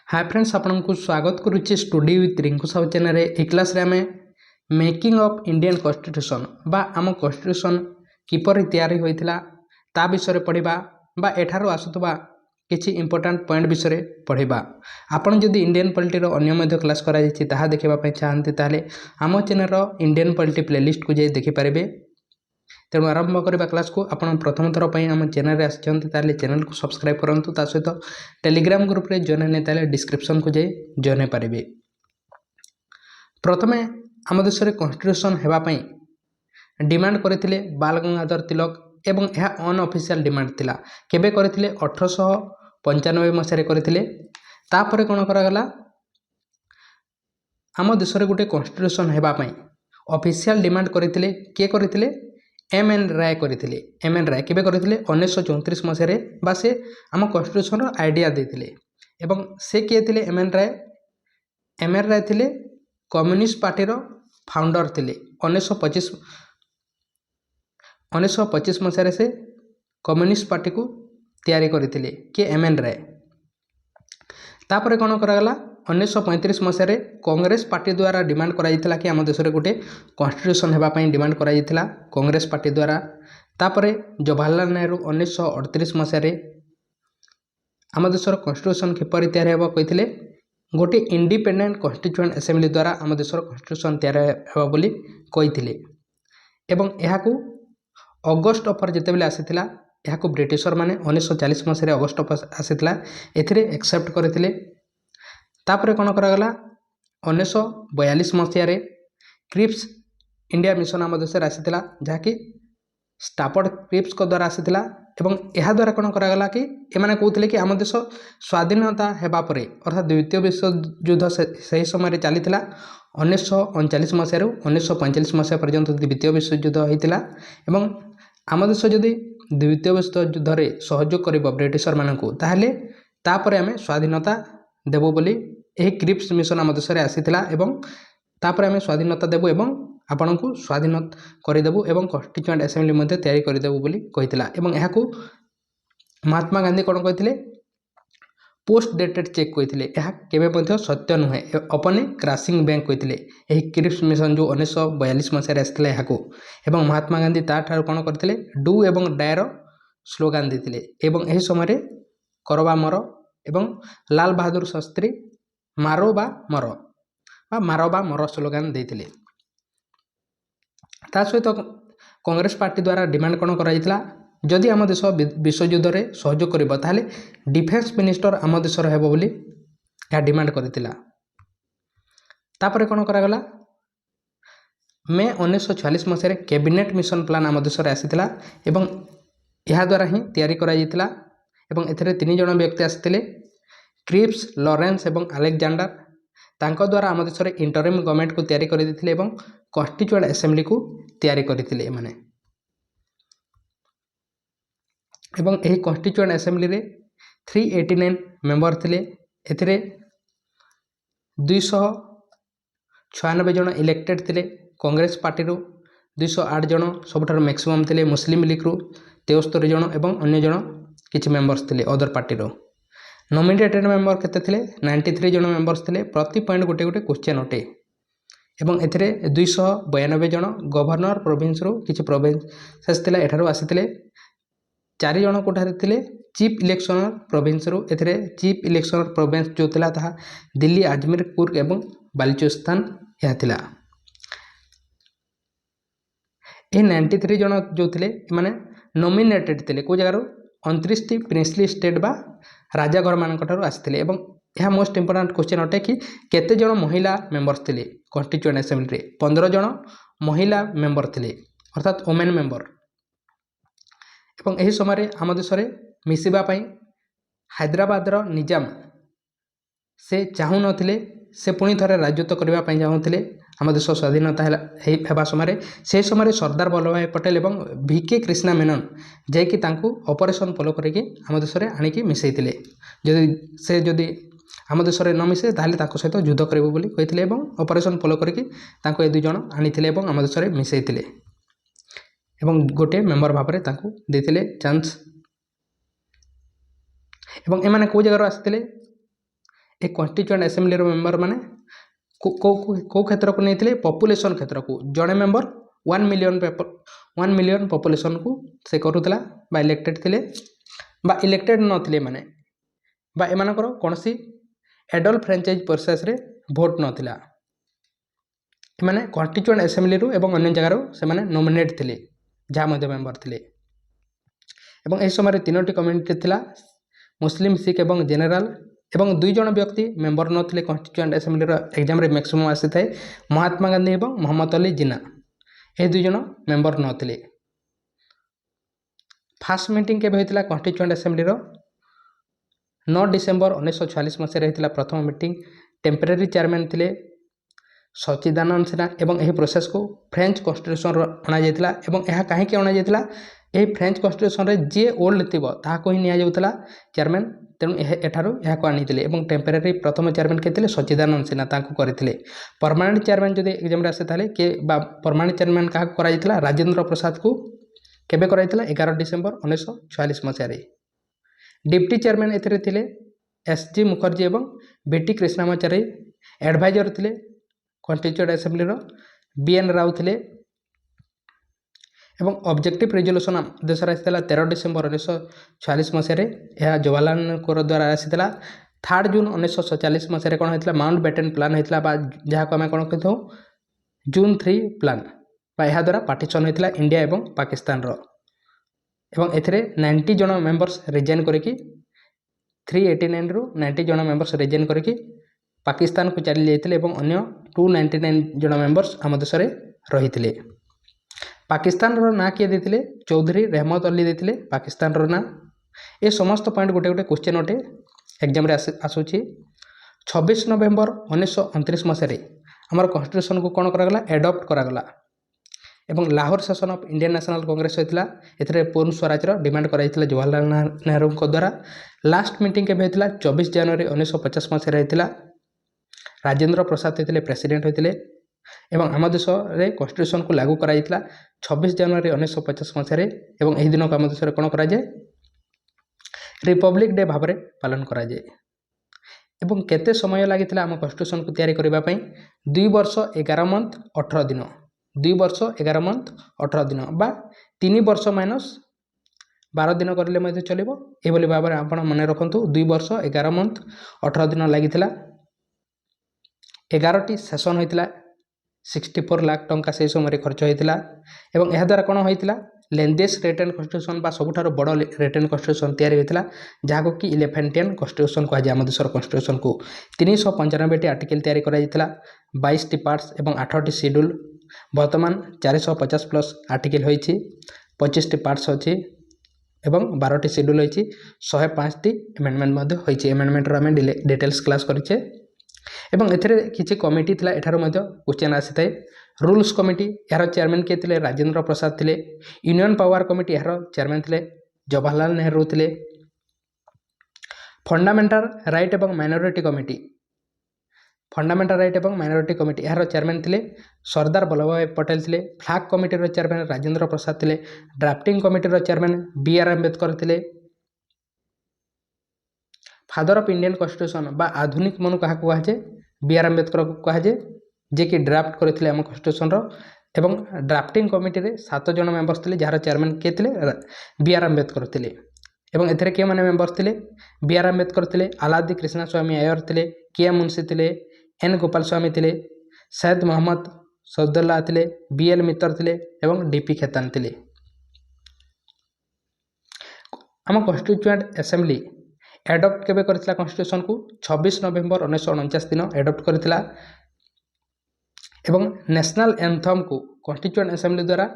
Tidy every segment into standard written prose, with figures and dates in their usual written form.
हाय friends आपको स्वागत करुच्चे study with Rinku Sahu channel ए क्लास रे आमे मेकिंग ऑफ इंडियन कॉन्स्टिट्यूशन बा आम कॉन्स्टिट्यूशन किपर तैयारी होइथिला ता विषय पढ़िबा बा एठारो आसुतबा किछि इंपोर्टेंट पॉइंट विषय पढ़िबा। आपण जदि इंडियन पॉलिटी रो अन्य मध्ये क्लास करा जायछि ताहा देखिबा पय चाहंती ताले आम चैनल रो इंडियन पॉलिटी प्लेलिस्ट को जाय देखि पारिबे। तेणु आरंभ करवा क्लास को आपण प्रथम थर पर आम चैनल आसते चैनल को सब्सक्राइब करूँ ता सहित टेलीग्राम ग्रुप रे जॉइन नहीं ताले डिस्क्रिप्शन को जाए जॉइन पारे। प्रथमे आम देश में कॉन्स्टिट्यूशन होगापी डिमांड करते बाल गंगाधर तिलक एवं यह अनऑफिशियल डिमांड थिला केबे करथिले 1895 मसीह करथिले। तापर कौन करागला आम देश में गोटे कॉन्स्टिट्यूशन होगापी ऑफिशियल डिमांड करथिले किए करथिले एम एन राय करथिले। एम एन राय केबे करथिले 1934 मसीह बा से आम कॉन्स्टिट्यूशन रो आइडिया देथिले एवं से किए थिले एम एन राय। एम एन राय थिले कम्युनिस्ट पार्टी रो फाउंडर थिले। 1925 मसीह से कम्युनिस्ट पार्टी को तैयारी करथिले कि एम एन राय। तापर कौन करागला 1935 मसीह कांग्रेस पार्टी द्वारा डिमांड करा कि आम देश में गोटे कॉन्स्टिट्यूशन होगापी डिमांड करा कांग्रेस पार्टी द्वारा। तापर जवाहरलाल नेहरू 1938 मसीह आम देशर कॉन्स्टिट्यूशन किपर तैयारी होगा कहते गोटे इंडिपेंडेंट कॉन्स्टिट्यूएंट असेंबली द्वारा आम देशर कॉन्स्टिट्यूशन तैयारी होगा बोली कहते। एवं यहाकू अगस्ट ऑफर जितेबाला आसीथिला यहाकू ब्रिटिशर माने 1940 मसीह अगस्ट ऑफर आसीथिला एथिरे एक्सेप्ट करथिले। तापर कौन करागला 1942 मसीह क्रिप्स इंडिया मिशन आम देश आसीथिला जहाँकि स्टाफोर्ड क्रिप्स को द्वारा आसीथिला। एवं यह द्वारा कौन करागला कि एमाने कहते कि आम देश स्वाधीनता हेबा परे अर्थात द्वितीय विश्व युद्ध से समय चलीथिला 1939 मसीह 1945 मसीह पर्यंत द्वितीय विश्व युद्ध होता एवं आम देश जदि द्वितीय विश्व युद्ध में सहयोग कर ब्रिटिशर मानू ताहले तापर आम स्वाधीनता देबो बोली यही क्रिप्स मिशन आम देश आसीथिला एवं तापर आम स्वाधीनता देबू एवं आपण को स्वाधीन करदेबू एवं कॉन्स्टिट्यूएंट असेंबली मध्य तैयारी करदेबू बोली कहिथिला। एवं यहाकू महात्मा गांधी कौन कहते पोस्ट डेटेड चेक कहते यह केवे सत्य नुहे अपने क्रासिंग बैंक कहते यही क्रिप्स मिशन जो 1942 मसीह आसाला यहाँ एवं महात्मा गांधी ताठार कौन करते डू एवं डायर स्लोगान देते एवं यही समय करवा मर एवं लाल बहादुर शास्त्री मारो बा मर स्लोगान देते। ता सहित कांग्रेस पार्टी द्वारा डिमांड कौन कराइथिला जदि आम देश विश्वयुद्ध में सहयोग करिबा ताले डिफेन्स मिनिस्टर आम देशर हेबो बोली या डिमांड करथिला। तापर कौन करागला मे 1946 मसीह कैबिनेट मिशन प्लान आम देश आसीथिला एवं यह द्वारा ही तैयारी कराइथिला एवं एथिरे 3 जण व्यक्ति आसीथिले क्रिप्स लॉरेंस एवं अलेक्जेंडर तांको द्वारा आम देश इंटरिम गवर्नमेंट को तैयारी करथिले एवं कॉन्स्टिट्यूएंट असेंबली को तैयारी करथिले माने। एवं यही कॉन्स्टिट्यूएंट असेंबली रे 389 मेंबर थिले एथिरे 296 जन इलेक्टेड थिले कांग्रेस पार्टी रो 208 जन सबठार मैक्सिमम थिले मुस्लिम लीग रो 73 जन एवं अन्य जन किछि मेंबर्स थिले अदर पार्टी रो। नॉमिनेटेड मेंबर केते थिले 93 जन मेंबर्स थिले प्रति पॉइंट गोटे गोटे क्वेश्चन अटे एवं एथिरे 292 जन गवर्नर प्रोविंस रो किछि प्रोविंस थिला एठारो आसीथिले 4 जन कोठारे थिले चीफ इलेक्शनर प्रोविंस रो एथिरे चीफ इलेक्शनर प्रोविंस जो थिला ताहा दिल्ली अजमेर कुर्ग एवं बालूचिस्तान यह थिला। ए 93 जन जो थिले माने नॉमिनेटेड थिले को जगारो 29 टी प्रिंसली स्टेट बा राजा घर मानकठारु आसीथिले एवं यह मोस्ट इंपोर्टेंट क्वेश्चन अटे कि केते जन महिला मेंबर्स थिले कॉन्स्टिट्यूएंट असेंबली रे 15 जन महिला मेंबर थिले अर्थात वुमेन मेंबर। एवं यही समय आम देश मिसिबा पई हैदराबाद रो निजाम से चाहू नथिले से पुणी थरे राजत्व करबा पई चाहूथिले आम देश स्वाधीनता हेबा समय से समय सरदार वल्लभ भाई पटेल एवं वीके कृष्णा मेनन जैकि तांकू ऑपरेशन फॉलो करके आम देश आनिकी मिसैथिले जदि आम देश न मिसे ताहले ताको सहित युद्ध करिबो बोली कहिथिले एवं ऑपरेशन फॉलो करके तांको ए 2 जण आनिथिले एवं आम देश मिसैथिले एवं गोटे मेंबर भाव में तांकू देथिले चांस। एवं एमाने को जगार आसीथिले ए कन्स्टिट्यूएंट आसेम्बली मेम्बर मैंने कौ क्षेत्र को नहीं पपुलेशन क्षेत्र को जड़े मेम्बर 1 मिलियन पपुलेशन को से करूला इलेक्टेड थे इलेक्टेड नथिले माने एमानकर कौन सी एडल फ्रांचाइज प्रोसेस रे भोट नथिला माने कन्स्टिट्यूएंट आसेम्बली रु एवं अन्य जगार से माने नॉमिनेट थे जहाँ मध्य मेम्बर थे एवं एही समय तीनोटी कम्युनिटी थिला मुस्लिम सिख एवं जेनेराल एवं 2 जण व्यक्ति मेम्बर नथिले कन्स्टिट्यूएंट आसेम्बली एग्जाम रे मैक्सिमम आसी थाए महात्मा गांधी एवं मोहम्मद अली जिन्ना ए 2 जण मेम्बर नथिले। फास्ट मीटिंग केबे होइतिला कन्स्टिट्यूएंट आसेम्बली 9 डिसेम्बर 1946 मसीह होइतिला प्रथम मीटिंग टेम्परेरी चेयरमैन थिले सच्चिदानंद सिन्हा एवं एही प्रोसेस को फ्रेंच कन्स्टिट्यूशन अणा जाइतिला एवं एहा काहेकि अणा जाइतिला एही फ्रेंच कन्स्टिट्यूशन रे जे ओल्ड थिबो ताहाको ही निया जाउतिला चेयरमैन तेणु एठारू यहाँ आनी और टेम्परेरी प्रथम चेयरमैन के सच्चिदानंद सिन्हा तांको करथिले। परमानेंट चेयरमैन जदि एग्जाम आसे ताले के परमानेंट चेयरमैन क्या कराइतिला राजेंद्र प्रसाद को केबे कराइतिला 11 डिसेम्बर 1946 मसीह। डिप्टी चेयरमैन एथिरे थिले एसजी मुखर्जी एवं बीटी कृष्णामाचारी एडवाइजर थिले कन्स्टिट्यूएंट आसेम्बली बीएन राव थिले एवं ऑब्जेक्टिव रेजोल्यूशन देश आसाला 13 डिसेम्बर 1946 मसीह यह जवाहरलाल नेहरू द्वारा आसाला। 3 जून 1947 मसीह कौन होता माउंट बेटन प्लान होता जहाँ को आम कौन कही जून 3 प्लान यह द्वारा पार्टीशन होता इंडिया एवं पाकिस्तान एवं एथिरे 90 जन मेंबर्स रिजाइन करके 389 रु 90 जन मेंबर्स रिजाइन करके पाकिस्तान को चली जाते अन्य 299 जन मेंबर्स आम देश रही। पाकिस्तान ना किए देते चौधरी रहमत अली देते पाकिस्तान ना ये समस्त पॉइंट गोटे गोटे क्वेश्चन अटे एग्जाम आसूची। 26 नवेम्बर 1929 मसीह आमर कन्स्टिट्यूशन को कौन करागला एडप्ट करागला एवं Lahore session of Indian national Congress होता ए पूर्ण स्वराज्यर डिमांड कराइला जवाहरलाल नेहरू द्वारा। लास्ट मीटिंग के होता 24 जनवरी 1950 मसीह होता राजेंद्र प्रसाद होते प्रेसिडेंट होते एवं आम देश में कन्स्टिट्यूशन को लागू कराइला 26 जनवरी 1950 मसीह एवं यही दिन को आम देश में कौन कराए रिपब्लिक डे भाव में पालन कराए। एवं केते समय लगी आम कन्स्टिट्यूशन को तैयारी करने 2 वर्ष 11 मंथ 18 दिन 2 वर्ष 11 मंथ 18 दिन बा 3 वर्ष माइनस 12 दिन करें चलो ये भाव में आप मन रखु 2 वर्ष 11 मंथ 18 दिन लगी 11टी सेसन होता 64 लाख टंका से समय खर्च होता एवं यह द्वारा कौन होता लेंदेस्ट रिटन कन्स्टिट्यूशन बा सबुठ बड़ रिटन कन्स्टिट्यूशन तैयारी होता जहाँ कि इलेफेंटियन कन्स्टिट्यूशन कहुए आम देशर कन्स्टिट्यूशन को 395टी आर्टिकल तैयारी कराइला 22टी पार्ट्स एवं 8टी शेड्यूल वर्तमान 450 प्लस आर्टिकल होती 25टी पार्ट्स अच्छी एवं 12टी शेड्यूल होती 105टी एमेंडमेंट होती एमेंडमेंटर आम डिटेल्स क्लास करें एवं एथिरे किछि कमिटी थिला एठारो मध्य क्वेश्चन आसी थाए। रूल्स कमिटी यार चेयरमैन के थिले राजेंद्र प्रसाद थिले यूनियन पावर कमिटी यार चेयरमैन थिले जवाहरलाल नेहरू थिले। फंडामेंटल राइट एवं माइनॉरिटी कमिटी यार चेयरमैन थिले सरदार वल्लभ भाई पटेल थिले। Flag committee chairman Rajendra Prasad थिले। Drafting committee chairman B R. Ambedkar थिले। फादर ऑफ इंडियन कन्स्टिट्यूशन बा आधुनिक मन क्या कहुए बी.आर. अम्बेडकर को कहुए जे कि ड्राफ्ट करते आम कन्स्टिट्यूशन एवं ड्राफ्टिंग कमिटी रे 7 जन मेंबर्स थे जार चेयरमैन किए थे बी.आर. अम्बेडकर थे एवं एथिरे के माने मेंबर्स थे बी.आर. अम्बेडकर थे आलादी कृष्णा स्वामी अयर थे के मुंशी थे एन गोपाल स्वामी थे सैयद मोहम्मद सौदुल्लाह थे बी.एल. मित्तर थे एवं डी.पी. खेतान थे। आम कन्स्टिट्यूएंट असेंबली एडप्ट केबे करथिला कन्स्टिट्यूशन को 26 नवेम्बर 1949 दिन एडप्ट करथिला एवं नेशनल एंथम को कन्स्टिट्यूएंट असेंबली द्वारा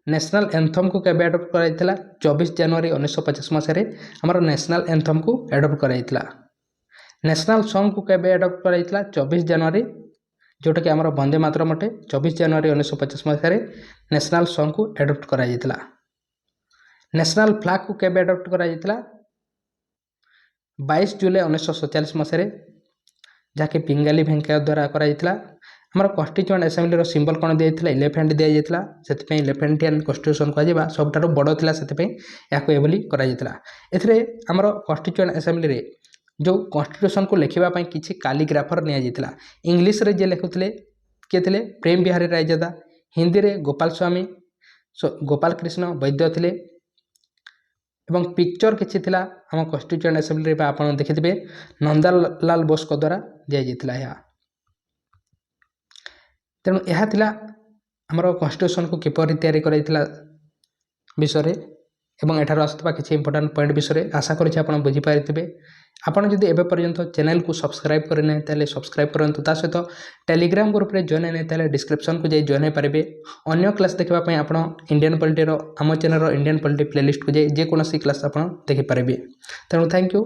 नेशनल एंथम को केबे एडप्ट कराइथिला 24 जनवरी 1950 मसीह हमर नेशनल एंथम को एडप्ट कराइथिला। नेशनल सॉन्ग को केबे एडप्ट कराइथिला 24 जनवरी जोटा कि हमर वंदे मातरम अटे 24 जनवरी 1950 मसीह नेशनल सॉन्ग को एडप्ट कराइथिला। नेशनल फ्लैग को केबे एडप्ट कराइथिला 22 जुलाई 1947 मसीह जहाँकि पिंगाली भेंकैया द्वारा कराइथिला। हमर कन्स्टिट्यूएंट असेंबली सिंबल कौन दिया इलेफेंट दि जाता से इलेफेंटियन कन्स्टिट्यूशन कह सबुठ बड़ था से एवली कराइथिला। एथिरे हमर कन्स्टिट्यूएंट असेंबली जो कन्स्टिट्यूशन को लिखा किसी कालीग्राफर निया इंग्लीश रे जे लिखुले किए थे प्रेम बिहारी रायजादा हिंदी रे गोपाल स्वामी गोपाल कृष्ण वैद्य थे एवं पिक्चर किसी थिला आम कन्स्टिट्यूएंट असेंबली आप देखिथे नंदलाल बोस द्वारा दिजाइला यह तेणु यह थिला आमर कन्स्टिट्यूशन को किपर तैयारी कराइथिला विषय एवं एठार आसुवा किसी इंपोर्टाट पॉइंट विषय आशा करुच्छे आप बुझीपारे आपड़ जदि एवं पर्यंत चैनल को सब्सक्राइब करना ताले सब्सक्राइब करूँ ता सहित टेलीग्राम ग्रुप रे जॉइन नहीं ताले डिस्क्रिप्शन को जाई जॉइन हो पारे अन्य क्लास देखा आप इंडियन पॉलिटी आम चैनल इंडियन पॉलिटी प्लेलिस्ट को जाई जेकोसी क्लास आप देखिपारे तेणु थैंक यू।